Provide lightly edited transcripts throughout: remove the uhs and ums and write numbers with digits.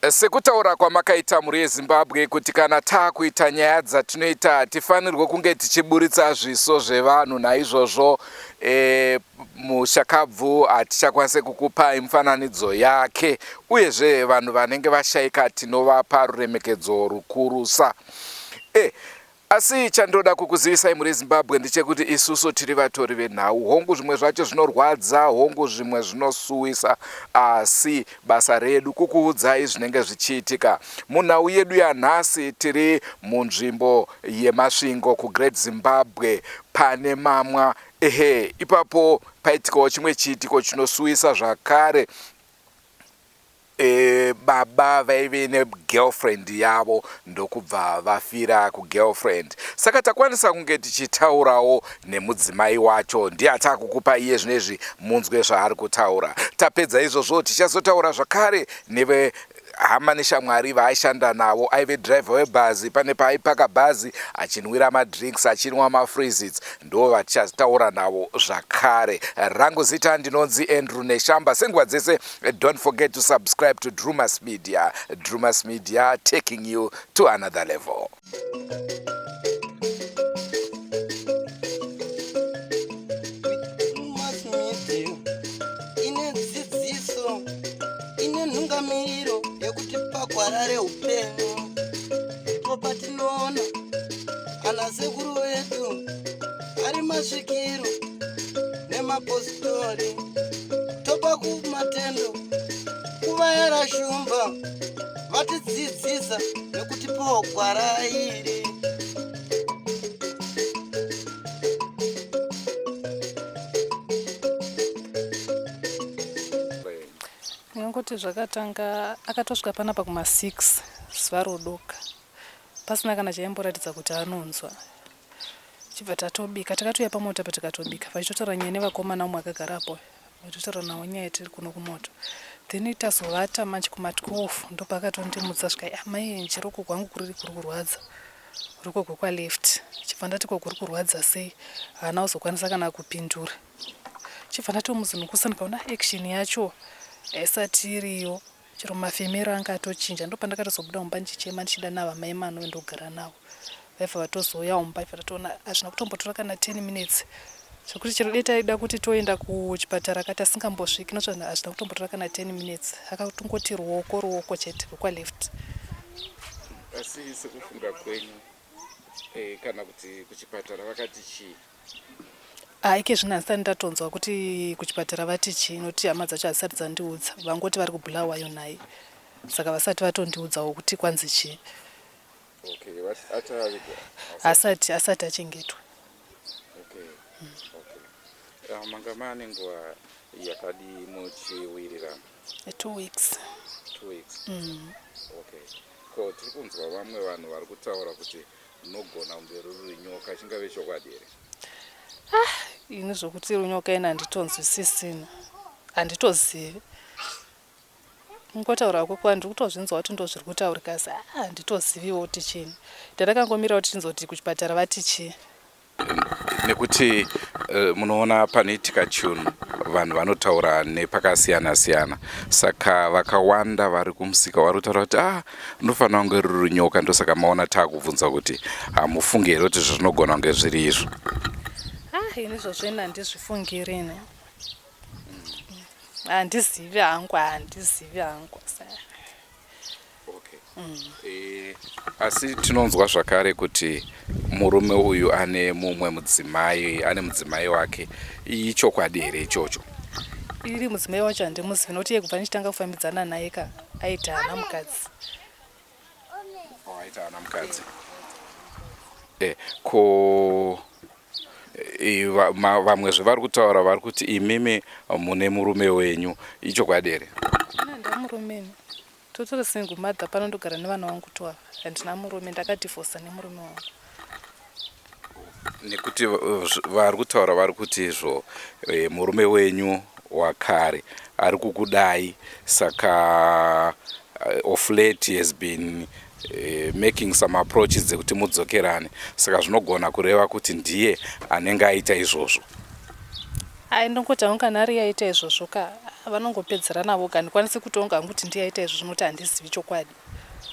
Sekutaura kwamakaita mhuri yeZimbabwe kuti kana taakuita nyaya dzatinoita tifanirwe kunge tichiburitsa zviso zvevanhu. Naizvozvo mushakabvu hatichakwanise kukupai mufananidzo yake, uyezve vanhu vanenge vashaika tinovapa ruremekedzo rukurusa. Asi chandoda kukuzivisai muri Zimbabwe ndechekuti isusu tiri vatori venhau. Hongu zvimwe zvacho zvinorwadza, hongu zvimwe zvinosuwisa, asi basa redu kukuudzai zvinenge zvichiitika. Munhau yedu yanhasi tiri munzvimbo yemasvingo kuGreat Zimbabwe pane mamwa. Ipapo paitikawo chimwe chiitiko chinosuwisa zvakare. Baba vaive negirlfriend yavo ndokubva vafira kugirlfriend. Saka takwanisa kunge tichitaurawo nemudzimai wacho. Ndiye atakukupa iye zvinezvi munzwe zvaari kutaura. Tapedza izvozvo tichazotaura zvakare neve hama neshamwari vaaishanda navo. Aive driver webhazi, pane paaipaka bhazi achinwira madrinks, achinwa mafreezits, ndo vatichataura navo zvakare. Rangu zita ndinonzi Andrew Neshamba. Senguva dzese, don't forget to subscribe to Drewmas Media. Drewmas Media, taking you to another level. Kwarare upenyu topa tinoona ana sekuru wedu ari masvikiro nemapositori, topa kumatendo kuvayara shumba vatidzidzisa nekutipawo gwara iri. Ngoti zvakatanga akatosvika panapa kuma6 zuva rodoka pasina kana chaimboratidza kuti anonzwa. Chibva tatobika, takatouya pamota patikatobika pachitotaura nyaya nevakomana umwe akagarapo, vachitotaura nawo nyaya tiri kuno kumoto. Then tazovata manje kuma12 ndopakatondimudza svika, mai chiroko kwangu kuri kurwadza, ruoko kwa left. Chibva ndati kuri kurwadza sei, haana kuzokwanisa kana kupindura. Chibva ndatomuzinukusa ndikaona action yacho haisati iriyo, chero mafemero anga atochinja. Ndopandakatozobuda mumba ndichichema ndichida navamai mano ndogara navo. Vaibva vatozouya mumba, ibva tatoona hazvina kutombotora kana 10 minutes zvokuti chero dei taida kuti toenda kuchipatara akati asingambosviki, nozvazvo hazvina kutombotora kana 10 minutes. Akatongoti ruoko chete rwekwa left. Asi sekufunga kwenyu, kana kuti kuchipatara vakati chii? Aike zvino handisati ndatonzwa kuti kuchipatara vati chii, noti hama dzacho hazisati dzandiudza. Vangoti vari kubhulawayo naye, saka vasati vatondiudzawo kuti kwanzi chii. Asati achengetwa. Manga mane nguva yakadi muchiwirirana? 2 weeks. 2 weeks. Ko tiri kunzwa vamwe vanhu vari kutaura kuti munogona kunge ruri nyoka, chingave chokwadi here? Ini zvokuti runyoka ina handitonzwisisina, handitozivi. Ngotaura kwekwa ndiri kutozvinzwa kuti ndozviri kutaurika, asi handitoziviwo kuti chini. Ndakangomira kuti tinzoti kuchipatara vati chii. Nekuti munoona panoitika chinhu vanhu vanotaura nepakasiyana siyana, saka vakawanda vari kumusika vari kutaura kuti ndofanira kunge ruri nyoka. Ndosaka maona taakubvunza kuti hamufungi here kuti zvinogona kunge zviri izvo? Ini zvozvena handizvifungireni, handizivi hangu. Asi tinonzwa zvakare kuti murume uyu ane mumwe mudzimai, ane mudzimai wake. Ichokwadi here ichocho? Iri mudzimai wacho handimuzivi, nokuti iye kubva ndichitanga kufambidzana naye aita hana mukadzi. Aita hana mukadzi. Ko vamwe zvevari kutaura vari kuti imimi mune murume wenyu, ichokwadi here? Ndamurumeni, totori single mother, pano ndogara nevana vangu 12. Handina murume, ndakadhivorsa nemurume wangu. Nekuti vari kutaura vari kuti izvo murume wenyu wakare ari kukudai, saka of late has been making some approaches dzekuti mudzokerane, saka zvinogona kureva kuti ndiye anenge aita izvozvo. ndongoti kana ari yaita izvozvo ka vanongopedzera navo ka ndikwanisi kutonga kuti ndiyaita izvozvo noti handizivi chokwadi.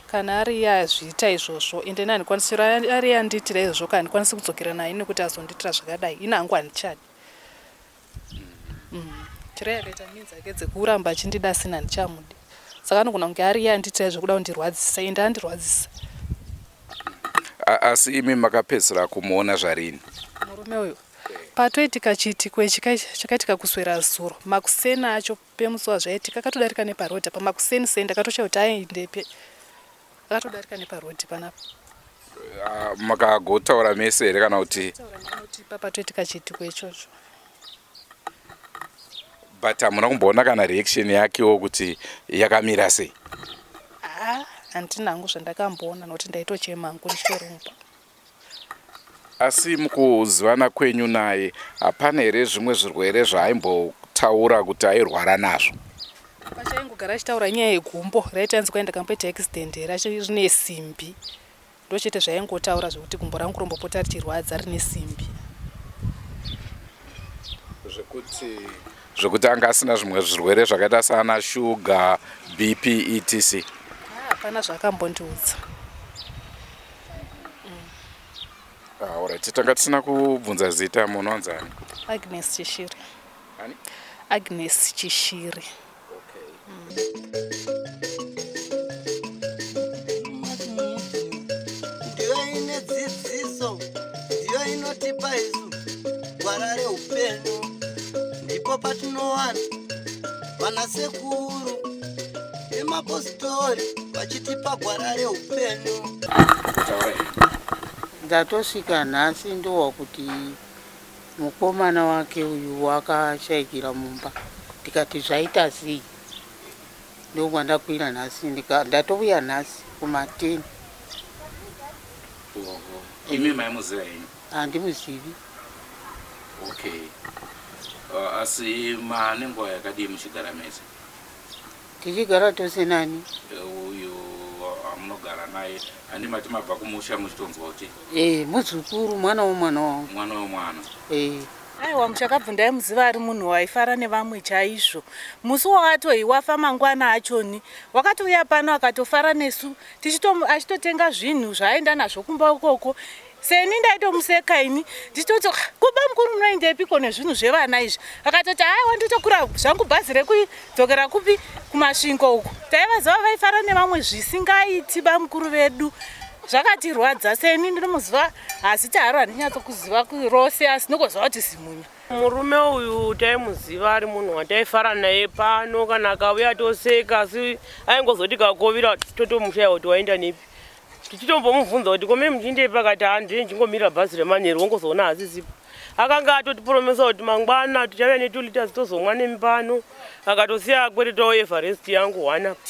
Kana ari yazviita izvozvo ende handikwanisi ari yandiitira izvozvo ka handikwanisi kudzokera naye nekuti azondiitira zvakadai ina hangu handichadi. Chiro yakaita minzi ake dzekuramba achindida asina handichamudi. Saka anogona kunge ari yandiitira zvokuda kundirwadzisa ende andirwadzisa. Asi imi makapedzera kumuona zvarini murume uyu? Patoitika chiitiko ichi chakaitika kuswera zuro makuseni acho pemusi zvaitika akatodarika neparodhi apa makuseni sei ndakatoshaya kuti aendepe akatodarika neparodhi panapa. Makagotaura mese here kana kuti patoitika chiitiko ichocho? But hamuna kumboona kana reaction yakewo kuti yakamira sei? Handina hangu zvandakamboona nokuti ndaitochema hangu ndichirumba. Asi mukuzivana kwenyu naye hapana here zvimwe zvirwere zvaimbotaura kuti airwara nazvo? Pachaingogara achitaura nyaya yegumbo raitanzwa ndakamboita accident rine simbi. Ndochete zvaingotaura zvokuti gumbo rangu rombopota richirwadza rine simbi. Zvokuti anga asina zvimwe zvirwere zvakaita sana shuga, BP, etc. Hapana zvakambondiudza. Alright, tanga tisina kubvunza zita munonzani? Agnes Chishiri. Ani? Agnes Chishiri. Ndiyo ine dzidziso, ndiyo inotipa isu gwara reupenyu. Ndipo patinowana vanasekuru nemapositori vachitipa gwara reupenyu. Ndatosvika nhasi ndowakuti mukomana wake uyu wakashaikira mumba. Ndikati zvaita sei? Ndokwandakwira nhasi ndatouya nhasi kuma10. Imi maimuziva henyu? Handimuzivi. Okay. Asi maane nguva yakadii muchigara mese? Tichigara tose nani? Uyu amunogara naye handimati mabva kumusha muchitonzwa kuti? Muzukuru, mwana womwana wangu. Mwana womwana? Aiwa, muchakabva ndaimuziva ari munhu waifara nevamwe chaizvo. Musi wakatoi wafa mangwana achoni wakatouya pano akatofara nesu achitotenga zvinhu zvaaenda nazvo kumba ukoko. Seni ndaitomuseka ini nditoti kuba mukuru munoendepiko nezvinhu zvevana izvi. Akatoti aiwa nditokura zvangu bhazi rekudzokera kupi kumasvingo uko. Taivaziva vaifara nevamwe zvisingaiti bamukuru vedu. Zvakatirwadza seni ndinomuziva asi taro handinyatsokuziva rose asi ndinongoziva kuti zimunya. Murume uyu taimuziva ari munhu wataifara naye pano kana akauya toseka asi aingozoti kakovira totomushaya kuti waenda nepi. Tichitombomubvunza kuti kome muchindei pakati handii ndingomira bhazi remanyeri wongozoona hasisipo. Akanga atotipromesa kuti mangwana tichauya ne2 liters tozomwa nemipano. Akatosiya akweretawo Everest yangu 1 apa.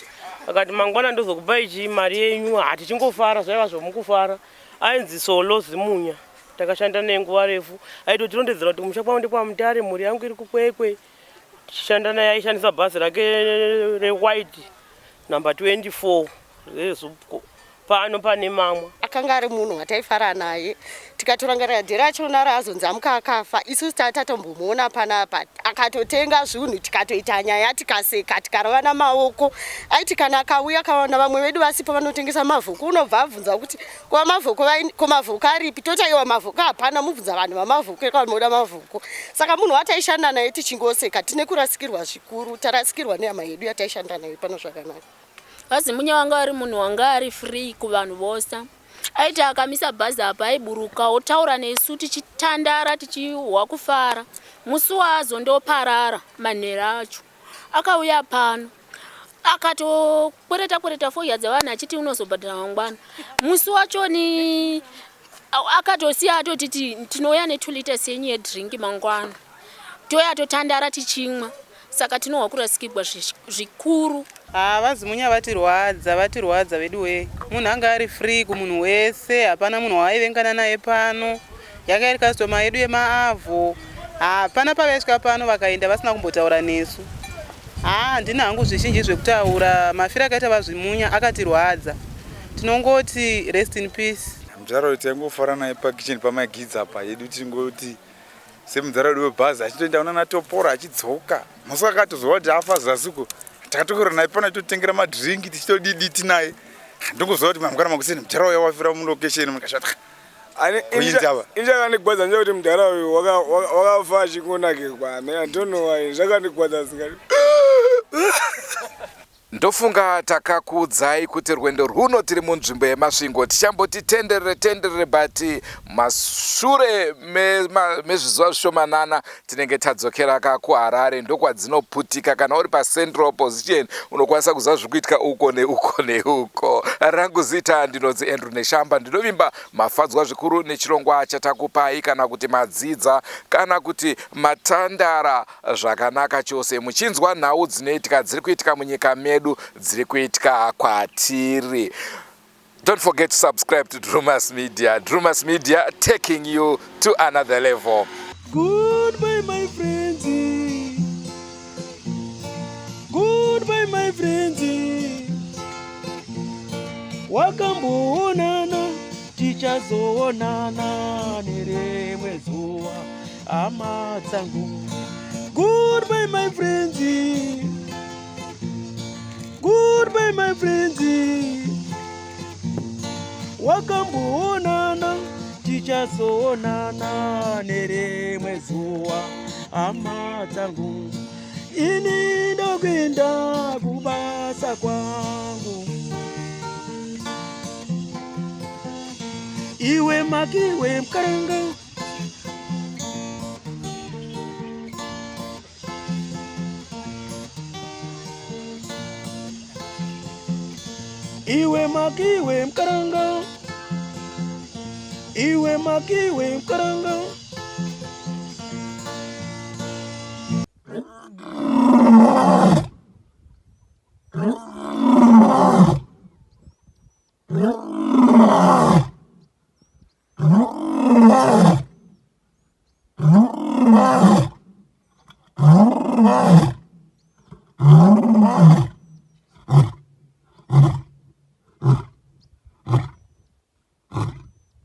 Akati mangwana ndozokupai chimari yenyu hatichingofara zvaiva zvomukufara. Ainzi Solo Zimunya. Takashanda naye nguva refu. Aitotirondedzera kuti musha kwavo ndekwaMutare mhuri yangu iri kukwekwe. Tichishanda naye aishandisa bhazi rake rewhite number 24 rezupco. Pano pane mamwe akanga ari munhu wataifara naye tikatorangarira dhera achona razonzi amuka akafa isusu tatombomuona panapa akatotenga zvinhu tikatoita nyaya tikaseka tikaravana maoko aiti kana akauya akawana vamwe vedu vasipo vanotengesa mavhuku unobva abvunza kuti ko mavhuku aripi totaiwa mavhuku hapana mubvunza vanhu vamavhuku ekanoda mavhuku saka munhu wataishanda naye tichingoseka tine kurasikirwa zvikuru tarasikirwa nehama yedu yataishanda naye pano zvakanaka. Zimunya wanga ari munhu wanga ari free kuvanhu vose. Aiti akamisa bhazi apa aiburuka otaura nesu tichitandara tichihwa kufara. Musi wazo ndoparara manhera acho. Akauya pano. Akatokwereta foya dzavanhu achiti unozobhadhara mangwana. Musi wacho ni akatosiya atoti tinouya ne2 liters yenyu yedrink mangwana. Toya totandara tichimwa. Saka tinohwa kurasikirwa zvikuru. Vazimunya vatirwadza vedu we. Munhu anga ari free kumunhu wese, hapana munhu waivengana naye pano. Yanga iri customer yedu yemaavho. Hapana pavaisvika pano vakaenda vasina kumbotaura nesu. Handina hangu zvizhinji zvekutaura. Mafira akaita vazimunya akatirwadza. Tinongoti rest in peace. Mujaro tengofara naye pakicheni pamagidzi apa yedu tingoti semudzara wedu webhazi achitoenda unana Topora achidzoka. Musi akatozwa kuti afa zasuku. Takatokura naye pana totengera madhiringi tichitodiditi naye. Ndongozwa kuti mangwana makuseni mudzara uya wafira mulokesheni mukashata. Inzvakandigwadza nje kuti mudhara uyu wakafa achikunakirwa. I don't know why. Zvakandigwadza singati. Ndofunga takakuudzai kuti rwendo rwuno tiri munzvimbo yemasvingo tichamboti tenderere but mashure mezvizuva zvishomanana tinenge tadzokera kuHarare ndokwadzinoputika. Kana uri pacentral opposition unokwanisa kuziva zvikuitika uko neuko. Rangu zita ndinonzi Andrew Neshamba, ndinovimba mafadzwa zvikuru nechirongwa chatakupai, kana kuti madzidza kana kuti matandara zvakanaka chose. Muchinzwa nhau dzinoitika dziri kuitika munyika medu dziri kuitika kwatiri. Don't forget to subscribe to Drewmas Media. Drewmas Media taking you to another level. Goodbye, my friends. Goodbye, my friends. Wakamboonana, tichazoonana nerimwe zuva, hama dzangu. Goodbye, my friends. Goodbye, my friends. Wakamboonana, tichazoonana nerimwe zuva, hama dzangu. Ini ndokwenda kubasa kwangu. Iwe makiwe mkaranga. Iwe makiwe mkaranga. Iwe makiwe mkaranga. Oh,